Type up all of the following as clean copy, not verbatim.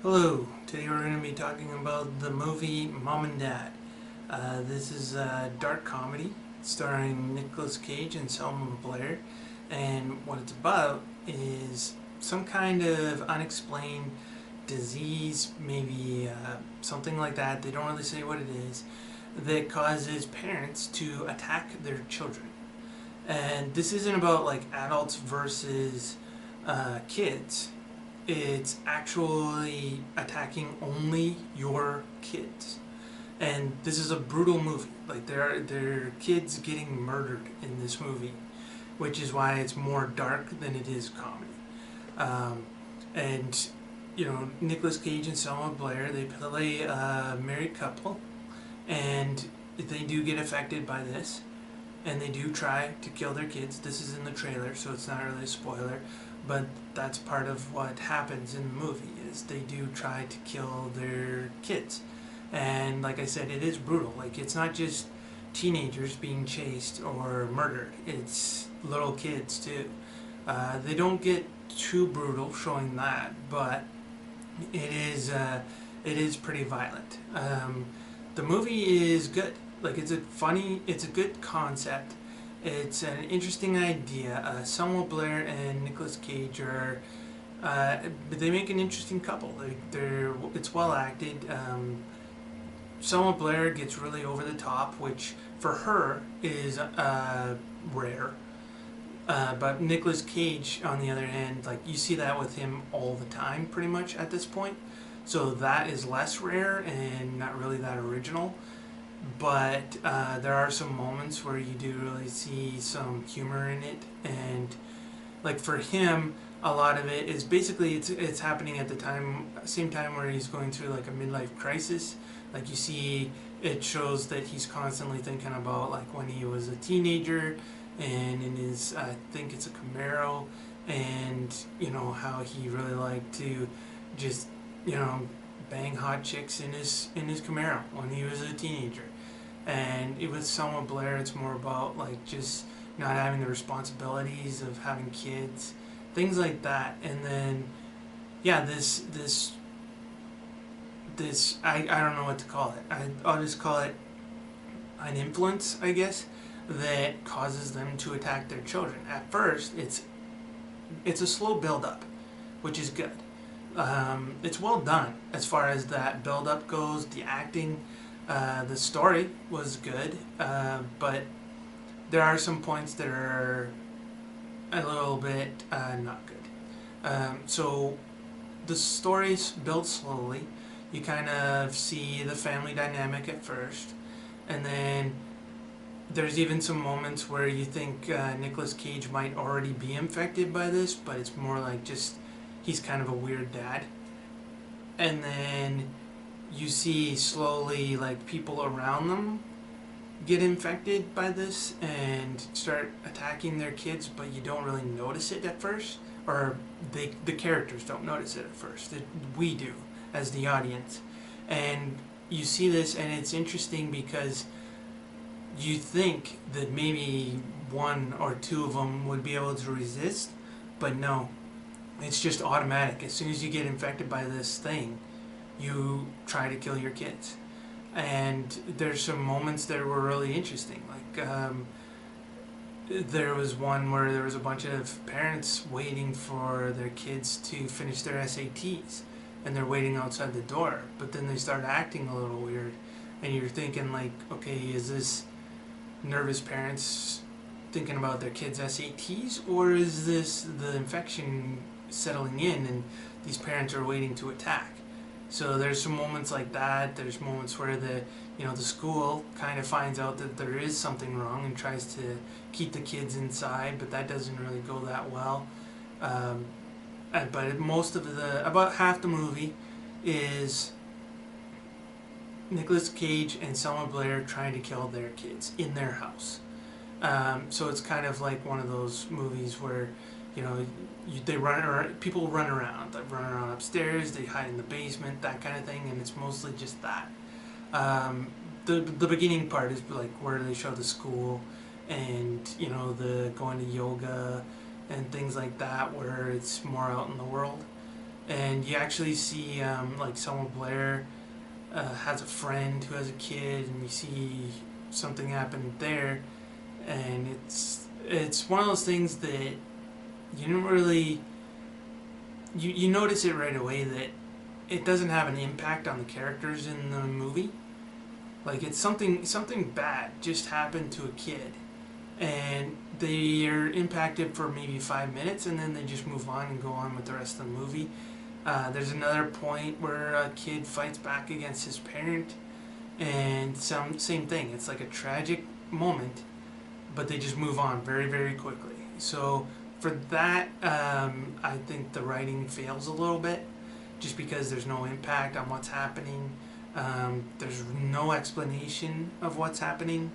Hello, today we're going to be talking about the movie Mom and Dad. This is a dark comedy starring Nicolas Cage and Selma Blair, and what it's about is some kind of unexplained disease, maybe something like that, they don't really say what it is, that causes parents to attack their children. And this isn't about like adults versus kids. It's actually attacking only your kids. And this is a brutal movie. Like there are kids getting murdered in this movie, which is why it's more dark than it is comedy. Um, and Nicolas Cage and Selma Blair, they play a married couple, and they do get affected by this, and they do try to kill their kids. This is in the trailer, so it's not really a spoiler, but that's part of what happens in the movie is they do try to kill their kids. And like I said, it is brutal. Like, it's not just teenagers being chased or murdered, it's little kids too. They don't get too brutal showing that, but it is pretty violent. The movie is good. Like, it's a good concept. It's an interesting idea. Selma Blair and Nicolas Cage are, they make an interesting couple. It's well acted. Selma Blair gets really over the top, which for her is rare. But Nicolas Cage, on the other hand, like, you see that with him all the time, pretty much at this point. So that is less rare and not really that original. But there are some moments where you do really see some humor in it, and like for him, a lot of it is basically it's happening at the same time where he's going through like a midlife crisis. Like, you see, it shows that he's constantly thinking about like when he was a teenager, and in his I think it's a Camaro, and how he really liked to just you know bang hot chicks in his Camaro when he was a teenager. And with Selma Blair, it's more about like just not having the responsibilities of having kids, things like that. And then yeah, this I don't know what to call it. I'll just call it an influence, I guess, that causes them to attack their children. At first, it's a slow build up, which is good. It's well done as far as that build up goes. The acting, the story was good, but there are some points that are a little bit not good. So the stories build slowly. You kind of see the family dynamic at first, and then there's even some moments where you think Nicolas Cage might already be infected by this, but it's more like just he's kind of a weird dad. And then you see slowly like people around them get infected by this and start attacking their kids, but you don't really notice it at first, or the characters don't notice it at first. We do as the audience, and you see this, and it's interesting because you think that maybe one or two of them would be able to resist, but no, it's just automatic. As soon as you get infected by this thing, you try to kill your kids. And there's some moments that were really interesting. Like, there was one where there was a bunch of parents waiting for their kids to finish their SATs, and they're waiting outside the door. But then they start acting a little weird, and you're thinking like, okay, is this nervous parents thinking about their kids' SATs, or is this the infection settling in and these parents are waiting to attack? So there's some moments like that. There's moments where the school kind of finds out that there is something wrong and tries to keep the kids inside, but that doesn't really go that well. But most of about half the movie is Nicolas Cage and Selma Blair trying to kill their kids in their house. So it's kind of like one of those movies where they run around, people run around. They run around upstairs, they hide in the basement, that kind of thing, and it's mostly just that. The beginning part is like where they show the school, and the going to yoga and things like that, where it's more out in the world. and you actually see like Selma Blair has a friend who has a kid, and you see something happen there, and it's one of those things that you don't really you notice it right away that it doesn't have an impact on the characters in the movie. Like it's something bad just happened to a kid, and they are impacted for maybe 5 minutes, and then they just move on and go on with the rest of the movie. There's another point where a kid fights back against his parent, and same thing. It's like a tragic moment, but they just move on very quickly. So for that, I think the writing fails a little bit, just because there's no impact on what's happening. There's no explanation of what's happening.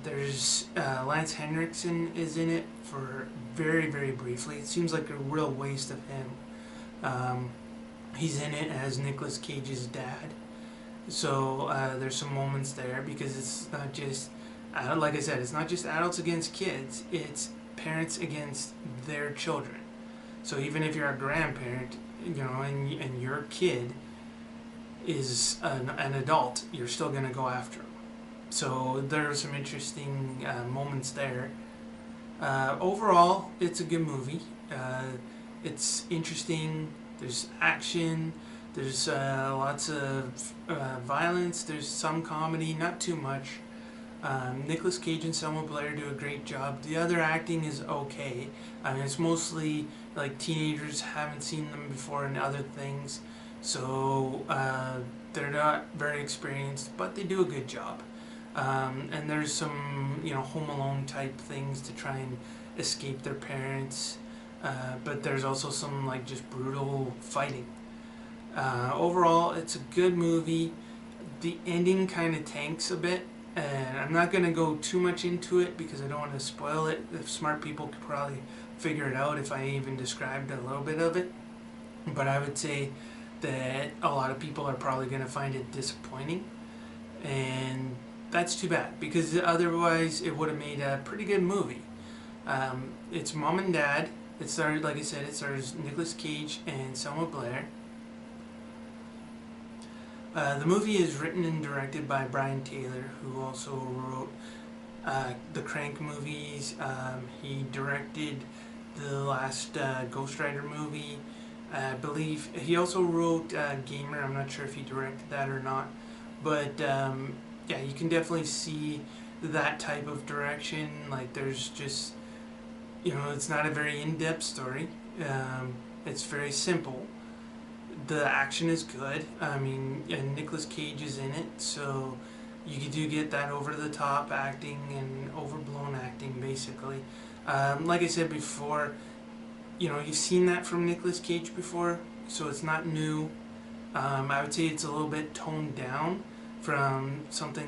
There's Lance Hendrickson is in it for very briefly. It seems like a real waste of him. He's in it as Nicolas Cage's dad. So there's some moments there because it's not just, like I said, it's not just adults against kids. It's parents against their children. So even if you're a grandparent, and your kid is an adult, you're still going to go after them. So there are some interesting moments there. Overall, it's a good movie. It's interesting. There's action. There's lots of violence. There's some comedy, not too much. Nicolas Cage and Selma Blair do a great job. The other acting is okay. I mean, it's mostly like teenagers, haven't seen them before in other things, so they're not very experienced, but they do a good job. And there's some, Home Alone type things to try and escape their parents, but there's also some like just brutal fighting. Overall, it's a good movie. The ending kind of tanks a bit, and I'm not going to go too much into it because I don't want to spoil it. If smart people could probably figure it out if I even described a little bit of it. But I would say that a lot of people are probably going to find it disappointing, and that's too bad because otherwise it would have made a pretty good movie. It's mom and dad. It started, like I said, it stars Nicolas Cage and Selma Blair. The movie is written and directed by Brian Taylor, who also wrote the Crank movies. He directed the last Ghost Rider movie. I believe he also wrote Gamer. I'm not sure if he directed that or not. But yeah, you can definitely see that type of direction. Like there's just, it's not a very in-depth story. It's very simple. The action is good. I mean, and Nicolas Cage is in it, so you do get that over-the-top acting and overblown acting, basically. Like I said before, you've seen that from Nicolas Cage before, so it's not new. I would say it's a little bit toned down from something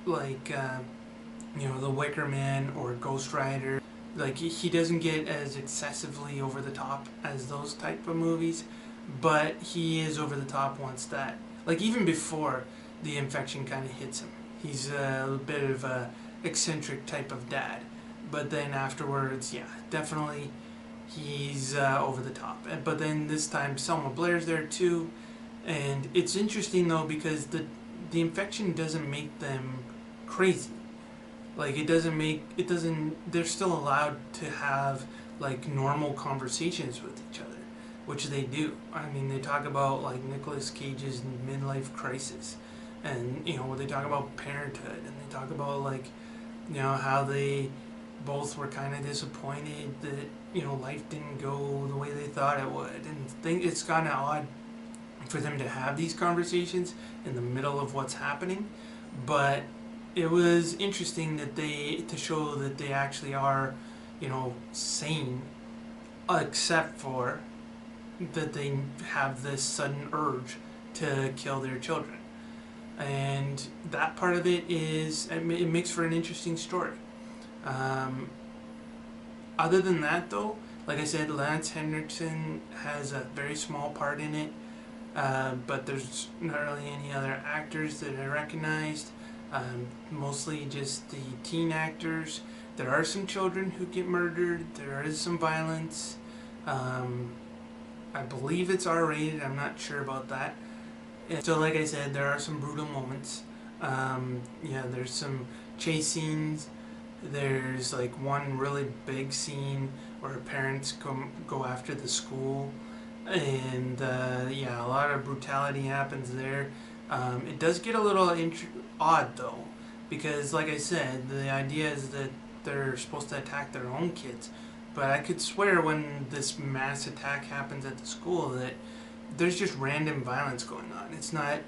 like, The Wicker Man or Ghost Rider. Like, he doesn't get as excessively over the top as those type of movies, but he is over the top once that, like even before the infection kind of hits him. He's a bit of a eccentric type of dad, but then afterwards, yeah, definitely he's over the top. But then this time Selma Blair's there too, and it's interesting though because the infection doesn't make them crazy. Like it doesn't. They're still allowed to have like normal conversations with each other, which they do. I mean, they talk about like Nicolas Cage's midlife crisis, and they talk about parenthood, and they talk about like how they both were kind of disappointed that life didn't go the way they thought it would, and it's kind of odd for them to have these conversations in the middle of what's happening, but it was interesting that to show that they actually are sane, except for that they have this sudden urge to kill their children. And that part of it makes for an interesting story. Other than that though, like I said, Lance Hendrickson has a very small part in it, but there's not really any other actors that I recognized. Mostly just the teen actors. There are some children who get murdered. There is some violence. I believe it's R-rated. I'm not sure about that. So like I said, there are some brutal moments. Yeah, there's some chase scenes. There's like one really big scene where parents go after the school, and yeah, a lot of brutality happens there. It does get a little odd though, because like I said, the idea is that they're supposed to attack their own kids, but I could swear when this mass attack happens at the school that there's just random violence going on. It's not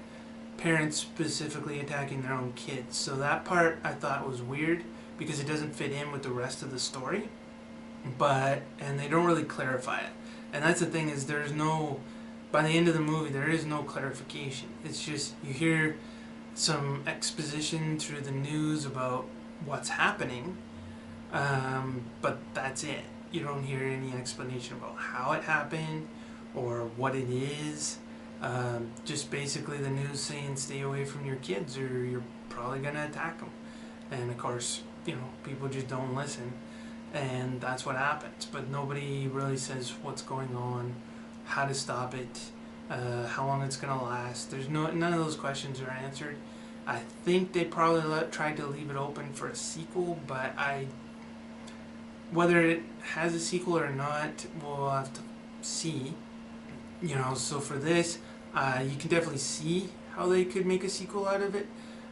parents specifically attacking their own kids. So that part I thought was weird because it doesn't fit in with the rest of the story. And they don't really clarify it. And that's the thing, is there's no, by the end of the movie there is no clarification. It's just you hear some exposition through the news about what's happening, but that's it. You don't hear any explanation about how it happened or what it is. Just basically the news saying stay away from your kids or you're probably going to attack them. And of course, people just don't listen. And that's what happens. But nobody really says what's going on, how to stop it, how long it's going to last. None of those questions are answered. I think they probably tried to leave it open for a sequel, but whether it has a sequel or not, we'll have to see. So for this, you can definitely see how they could make a sequel out of it.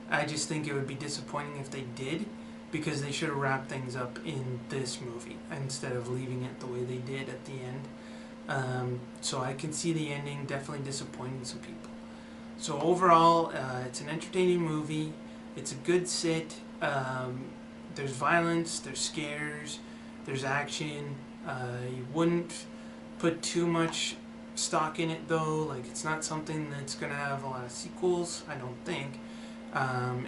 I just think it would be disappointing if they did, because they should have wrapped things up in this movie instead of leaving it the way they did at the end. So I can see the ending definitely disappointing some people. So overall, it's an entertaining movie. It's a good sit. There's violence, there's scares, there's action. You wouldn't put too much stock in it though. Like, it's not something that's going to have a lot of sequels, I don't think.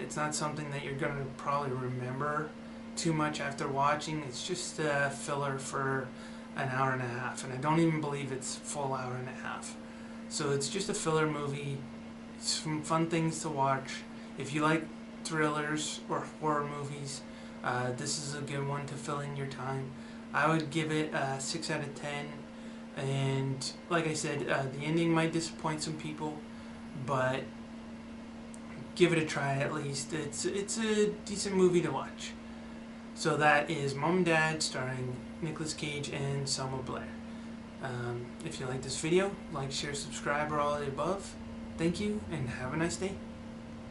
It's not something that you're going to probably remember too much after watching. It's just a filler for an hour and a half, and I don't even believe it's a full hour and a half. So it's just a filler movie. It's some fun things to watch. If you like thrillers or horror movies, this is a good one to fill in your time. I would give it a 6 out of 10. And like I said, the ending might disappoint some people, but give it a try at least. It's a decent movie to watch. So that is Mom and Dad, starring Nicolas Cage and Selma Blair. If you like this video, like, share, subscribe, or all of the above. Thank you, and have a nice day.